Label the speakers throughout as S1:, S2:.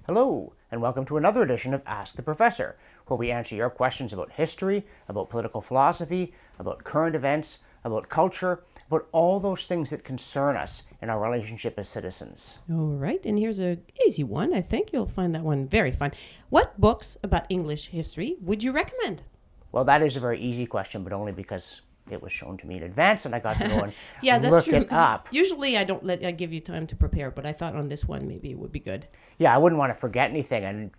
S1: Hello, and welcome to another edition of Ask the Professor, where we answer your questions about history, about political philosophy, about current events, about culture, about all those things that concern us in our relationship as citizens.
S2: All right, and here's an easy one. I think you'll find that one very fun. What books about English history would you recommend?
S1: Well, that is a very easy question, but only because it was shown to me in advance and I got to go and
S2: Yeah, that's
S1: look
S2: true.
S1: it up.
S2: Usually I give you time to prepare, but I thought on this one maybe it would be good.
S1: Yeah, I wouldn't want to forget anything. And,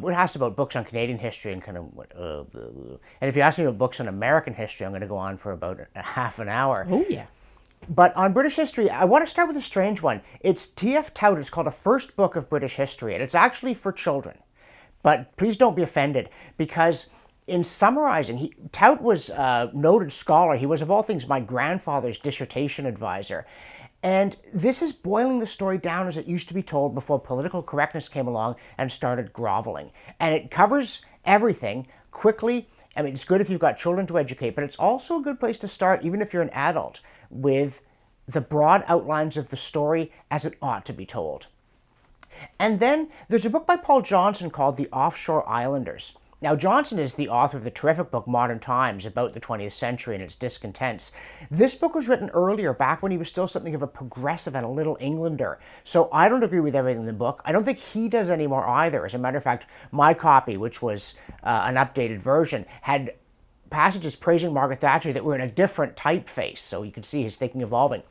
S1: we're asked about books on Canadian history and kind of, and if you ask me about books on American history, I'm going to go on for about a half an hour.
S2: Oh, yeah.
S1: But on British history, I want to start with a strange one. It's T.F. Tout. It's called A First Book of British History, and it's actually for children. But please don't be offended, because in summarizing, Tout was a noted scholar. He was, of all things, my grandfather's dissertation advisor. And this is boiling the story down as it used to be told before political correctness came along and started groveling. And it covers everything quickly. I mean, it's good if you've got children to educate, but it's also a good place to start, even if you're an adult, with the broad outlines of the story as it ought to be told. And then there's a book by Paul Johnson called The Offshore Islanders. Now, Johnson is the author of the terrific book Modern Times about the 20th century and its discontents. This book was written earlier, back when he was still something of a progressive and a little Englander. So I don't agree with everything in the book. I don't think he does anymore either. As a matter of fact, my copy, which was an updated version, had passages praising Margaret Thatcher that were in a different typeface, so you could see his thinking evolving.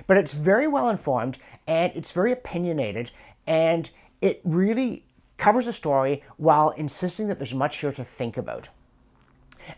S1: But it's very well informed, and it's very opinionated, and it really covers the story while insisting that there's much here to think about.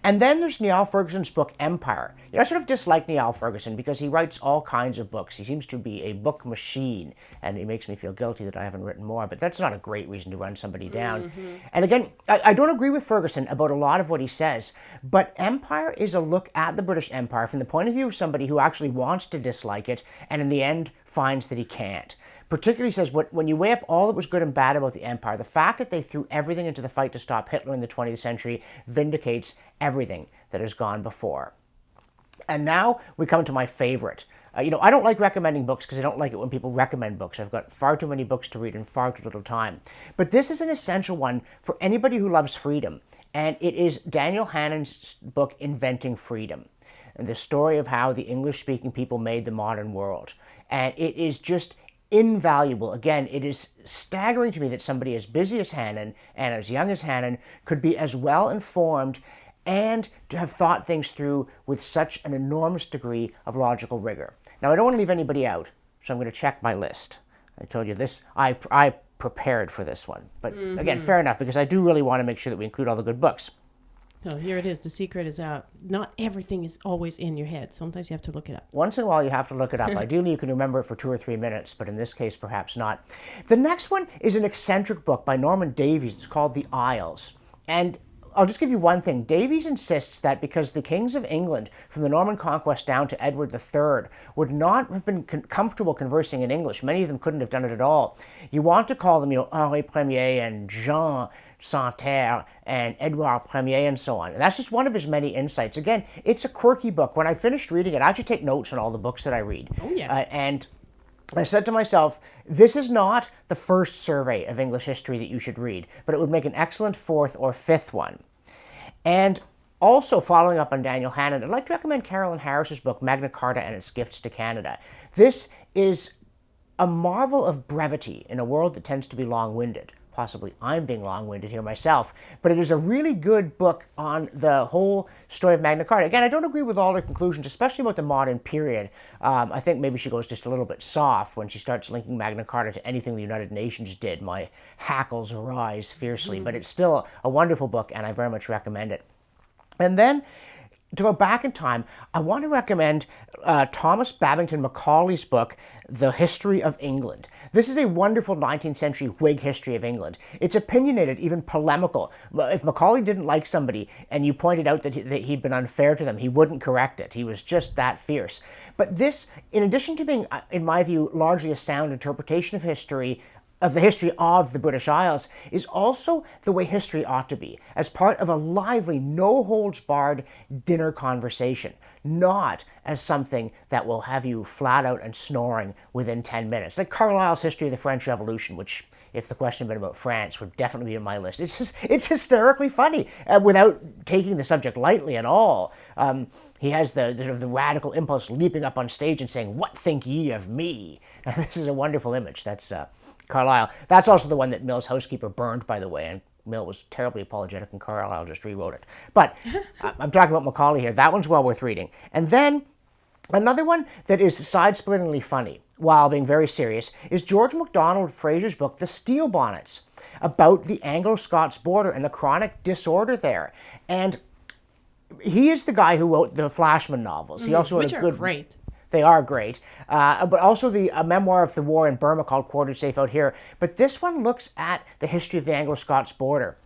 S1: And then there's Niall Ferguson's book, Empire. I sort of dislike Niall Ferguson because he writes all kinds of books. He seems to be a book machine, and it makes me feel guilty that I haven't written more, but that's not a great reason to run somebody down. Mm-hmm. And again, I don't agree with Ferguson about a lot of what he says, but Empire is a look at the British Empire from the point of view of somebody who actually wants to dislike it, and in the end finds that he can't. Particularly says, when you weigh up all that was good and bad about the Empire, the fact that they threw everything into the fight to stop Hitler in the 20th century vindicates everything that has gone before. And now we come to my favorite. I don't like recommending books because I don't like it when people recommend books. I've got far too many books to read in far too little time. But this is an essential one for anybody who loves freedom. And it is Daniel Hannan's book, Inventing Freedom, and the story of how the English-speaking people made the modern world. And it is just invaluable. Again, it is staggering to me that somebody as busy as Hannan and as young as Hannan could be as well informed and to have thought things through with such an enormous degree of logical rigor. Now, I don't want to leave anybody out, so I'm going to check my list. I told you this, I prepared for this one. But again, fair enough, because I do really want to make sure that we include all the good books.
S2: So here it is. The secret is out. Not everything is always in your head. Sometimes you have to look it up.
S1: Once in a while, you have to look it up. Ideally, you can remember it for 2 or 3 minutes, but in this case, perhaps not. The next one is an eccentric book by Norman Davies. It's called The Isles. And I'll just give you one thing. Davies insists that because the kings of England, from the Norman conquest down to Edward III, would not have been comfortable conversing in English, many of them couldn't have done it at all. You want to call them, Henri Premier and Jean Santerre and Edouard Premier and so on. And that's just one of his many insights. Again, it's a quirky book. When I finished reading it, I actually take notes on all the books that I read.
S2: Oh, yeah.
S1: And I said to myself, this is not the first survey of English history that you should read, but it would make an excellent 4th or 5th one. And also, following up on Daniel Hannan, I'd like to recommend Carolyn Harris's book, Magna Carta and Its Gifts to Canada. This is a marvel of brevity in a world that tends to be long-winded. Possibly I'm being long-winded here myself, but it is a really good book on the whole story of Magna Carta. Again, I don't agree with all her conclusions, especially about the modern period. I think maybe she goes just a little bit soft when she starts linking Magna Carta to anything the United Nations did. My hackles arise fiercely, but it's still a wonderful book, and I very much recommend it. And then, to go back in time, I want to recommend Thomas Babington Macaulay's book, The History of England. This is a wonderful 19th century Whig history of England. It's opinionated, even polemical. If Macaulay didn't like somebody and you pointed out that he'd been unfair to them, he wouldn't correct it. He was just that fierce. But this, in addition to being, in my view, largely a sound interpretation of history, of the history of the British Isles, is also the way history ought to be, as part of a lively, no-holds-barred dinner conversation, not as something that will have you flat out and snoring within 10 minutes, like Carlyle's History of the French Revolution, which if the question had been about France, would definitely be on my list. It's hysterically funny without taking the subject lightly at all. He has the sort of the radical impulse leaping up on stage and saying, "What think ye of me?" And this is a wonderful image. That's Carlyle. That's also the one that Mill's housekeeper burned, by the way, and Mill was terribly apologetic and Carlyle just rewrote it. But I'm talking about Macaulay here. That one's well worth reading. And then another one that is side-splittingly funny, while being very serious, is George MacDonald Fraser's book, The Steel Bonnets, about the Anglo-Scots border and the chronic disorder there. And he is the guy who wrote the Flashman novels. He also wrote
S2: which are great.
S1: They are great. But also a memoir of the war in Burma called Quartered Safe Out Here. But this one looks at the history of the Anglo-Scots border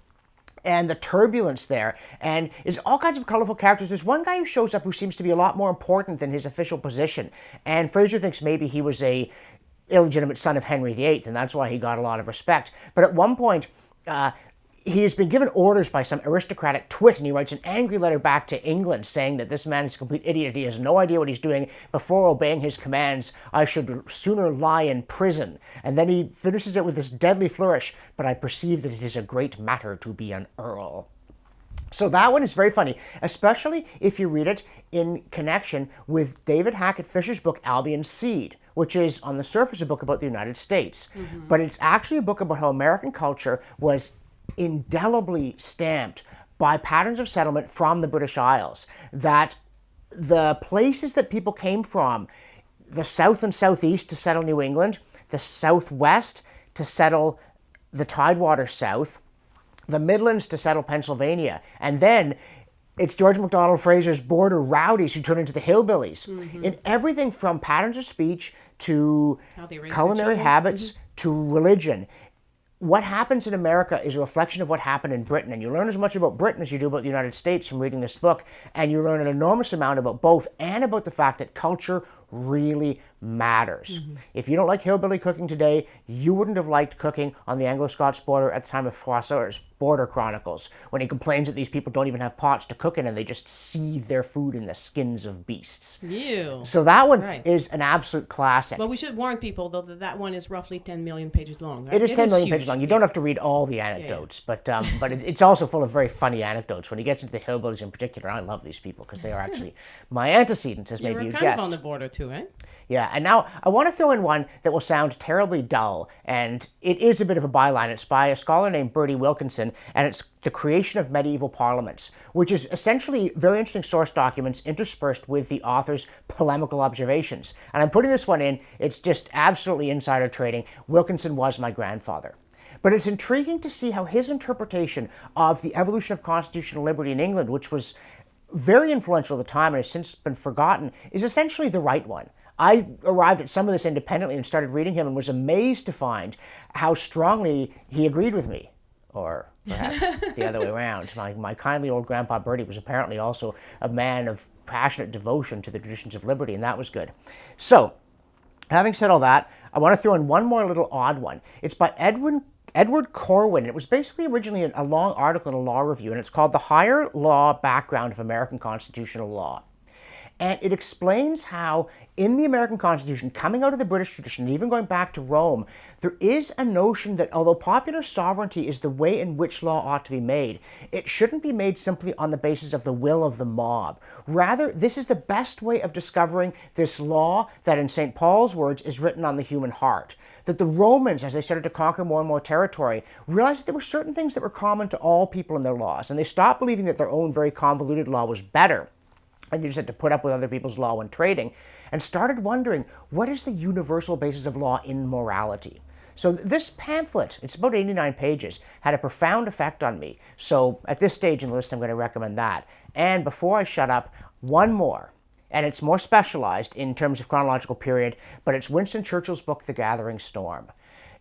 S1: and the turbulence there, and is all kinds of colorful characters. There's one guy who shows up who seems to be a lot more important than his official position, and Fraser thinks maybe he was a illegitimate son of Henry VIII, and that's why he got a lot of respect. But at one point, he has been given orders by some aristocratic twit, and he writes an angry letter back to England saying that this man is a complete idiot. He has no idea what he's doing. Before obeying his commands, I should sooner lie in prison. And then he finishes it with this deadly flourish, but I perceive that it is a great matter to be an earl. So that one is very funny, especially if you read it in connection with David Hackett Fisher's book, Albion Seed, which is on the surface a book about the United States. But it's actually a book about how American culture was indelibly stamped by patterns of settlement from the British Isles, that the places that people came from, the south and southeast to settle New England, the southwest to settle the Tidewater South, the Midlands to settle Pennsylvania, and then it's George MacDonald Fraser's border rowdies who turn into the hillbillies. In everything from patterns of speech to culinary habits to religion. What happens in America is a reflection of what happened in Britain, and you learn as much about Britain as you do about the United States from reading this book, and you learn an enormous amount about both and about the fact that culture really matters. If you don't like hillbilly cooking today, you wouldn't have liked cooking on the Anglo-Scots border at the time of Froissart's Border Chronicles, when he complains that these people don't even have pots to cook in and they just seethe their food in the skins of beasts.
S2: Ew.
S1: So that one is an absolute classic.
S2: Well, we should warn people, though, that that one is roughly 10 million pages long. Right?
S1: It is 10 million
S2: huge.
S1: pages long. You don't have to read all the anecdotes, but it's also full of very funny anecdotes. When he gets into the hillbillies in particular, I love these people because they are actually my antecedents, as maybe you
S2: You're
S1: guessed.
S2: kind of on the border too, eh?
S1: Yeah, and now I want to throw in one that will sound terribly dull, and it is a bit of a byline. It's by a scholar named Bertie Wilkinson, and it's The Creation of Medieval Parliaments, which is essentially very interesting source documents interspersed with the author's polemical observations. And I'm putting this one in. It's just absolutely insider trading. Wilkinson was my grandfather. But it's intriguing to see how his interpretation of the evolution of constitutional liberty in England, which was very influential at the time and has since been forgotten, is essentially the right one. I arrived at some of this independently and started reading him and was amazed to find how strongly he agreed with me. Or perhaps the other way around. My kindly old grandpa Bertie was apparently also a man of passionate devotion to the traditions of liberty, and that was good. So, having said all that, I want to throw in one more little odd one. It's by Edward Corwin. It was basically originally a long article in a law review, and it's called The Higher Law Background of American Constitutional Law. And it explains how in the American Constitution, coming out of the British tradition, even going back to Rome, there is a notion that although popular sovereignty is the way in which law ought to be made, it shouldn't be made simply on the basis of the will of the mob. Rather, this is the best way of discovering this law that, in St. Paul's words, is written on the human heart. That the Romans, as they started to conquer more and more territory, realized that there were certain things that were common to all people in their laws, and they stopped believing that their own very convoluted law was better, and you just had to put up with other people's law when trading, and started wondering, what is the universal basis of law in morality? So this pamphlet, it's about 89 pages, had a profound effect on me. So at this stage in the list, I'm going to recommend that. And before I shut up, one more. And it's more specialized in terms of chronological period, but it's Winston Churchill's book, The Gathering Storm.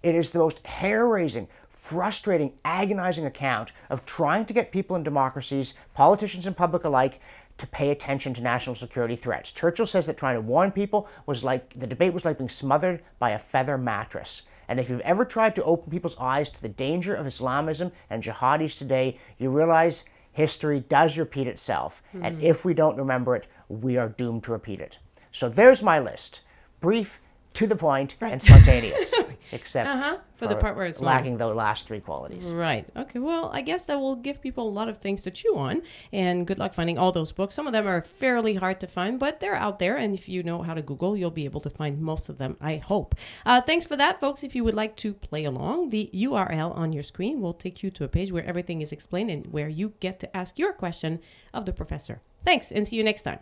S1: It is the most hair-raising, frustrating, agonizing account of trying to get people in democracies, politicians and public alike, to pay attention to national security threats. Churchill says that trying to warn people was like, the debate was like being smothered by a feather mattress. And if you've ever tried to open people's eyes to the danger of Islamism and jihadis today, you realize history does repeat itself. And if we don't remember it, we are doomed to repeat it. So there's my list. Brief, to the point, and spontaneous, except
S2: for the part where it's
S1: lacking the last three qualities.
S2: Right. Okay. Well, I guess that will give people a lot of things to chew on. And good luck finding all those books. Some of them are fairly hard to find, but they're out there. And if you know how to Google, you'll be able to find most of them, I hope. Thanks for that, folks. If you would like to play along, the URL on your screen will take you to a page where everything is explained and where you get to ask your question of the professor. Thanks, and see you next time.